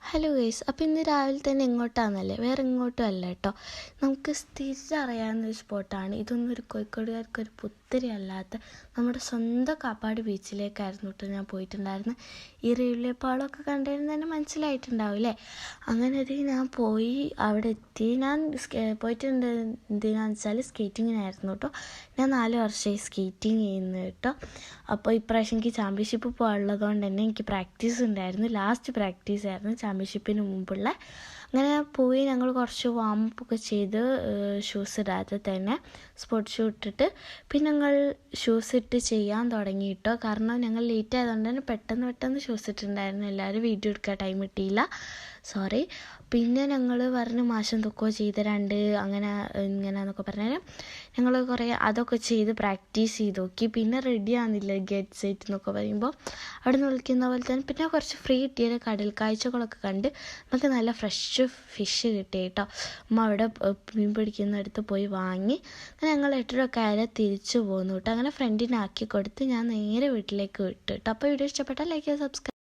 Hello guys, അപ്പോൾ ഇന്ന് രാവിലെ തന്നെ എങ്ങോട്ടാണെന്നല്ലേ, വേറെ എങ്ങോട്ടും അല്ല കേട്ടോ. നമുക്ക് സ്ഥിരം അറിയാവുന്നൊരു സ്പോട്ടാണ്. ഇതൊന്നും ഒരു കോഴിക്കോടുകാർക്കൊരു പുത്തരി അല്ലാത്ത നമ്മുടെ സ്വന്തം കാപ്പാട് ബീച്ചിലേക്കായിരുന്നു കേട്ടോ ഞാൻ പോയിട്ടുണ്ടായിരുന്നു. ഈ റീവിലേപ്പാളമൊക്കെ കണ്ടിരുന്ന് തന്നെ മനസ്സിലായിട്ടുണ്ടാവില്ലേ. അങ്ങനെ അത് ഞാൻ പോയി അവിടെ എത്തി. ഞാൻ പോയിട്ടുണ്ട് എന്തിനാന്ന് വെച്ചാൽ സ്കേറ്റിങ്ങിനായിരുന്നു കേട്ടോ. ഞാൻ 4 വർഷമായി സ്കേറ്റിങ് ചെയ്യുന്നത് കേട്ടോ. അപ്പോൾ ഇപ്രാവശ്യം എനിക്ക് ചാമ്പ്യൻഷിപ്പ് പോകാനുള്ളത് കൊണ്ട് തന്നെ എനിക്ക് പ്രാക്ടീസ് ഉണ്ടായിരുന്നു. ലാസ്റ്റ് പ്രാക്ടീസ് ആയിരുന്നു ചാമ്പ്യൻഷിപ്പിന് മുമ്പുള്ള. അങ്ങനെ പോയി ഞങ്ങൾ കുറച്ച് വാമപ്പൊക്കെ ചെയ്ത് ഷൂസ് ഇടാതെ തന്നെ സ്പോർട്സ് ഷൂ ഇട്ടിട്ട് പിന്നെ ഞങ്ങൾ ഷൂസ് ഇട്ട് ചെയ്യാൻ തുടങ്ങി കേട്ടോ. കാരണം ഞങ്ങൾ ലേറ്റ് ആയതുകൊണ്ട് തന്നെ പെട്ടെന്ന് ഷൂസ് ഇട്ടിട്ടുണ്ടായിരുന്നു. എല്ലാവരും വീഡിയോ എടുക്കാൻ ടൈം കിട്ടിയില്ല, സോറി. പിന്നെ ഞങ്ങൾ പറഞ്ഞ് മാഷ് എന്തൊക്കെയോ ചെയ്ത് അങ്ങനെ ഇങ്ങനെയെന്നൊക്കെ പറഞ്ഞാൽ ഞങ്ങൾ കുറേ അതൊക്കെ ചെയ്ത് പ്രാക്ടീസ് ചെയ്ത് നോക്കി. പിന്നെ റെഡി ആകുന്നില്ല ഗെറ്റ് സെറ്റ് എന്നൊക്കെ പറയുമ്പോൾ അവിടെ നിന്ന് വിളിക്കുന്ന പോലെ തന്നെ. പിന്നെ കുറച്ച് ഫ്രീ കിട്ടിയ കടൽ കാഴ്ചകളൊക്കെ കണ്ട് നമുക്ക് നല്ല ഫ്രഷ് ഫിഷ് കിട്ടി കേട്ടോ. അമ്മ അവിടെ മീൻ പിടിക്കുന്നിടത്ത് പോയി വാങ്ങി. അങ്ങനെ ഞങ്ങൾ 8:00 ആയാലും തിരിച്ചു പോന്നു കേട്ടോ. അങ്ങനെ ഫ്രണ്ടിനാക്കി കൊടുത്ത് ഞാൻ നേരെ വീട്ടിലേക്ക് വിട്ടു കേട്ടോ. അപ്പോൾ വീഡിയോ ഇഷ്ടപ്പെട്ടാൽ ലൈക്ക് ചെയ്യുക, സബ്സ്ക്രൈബ്.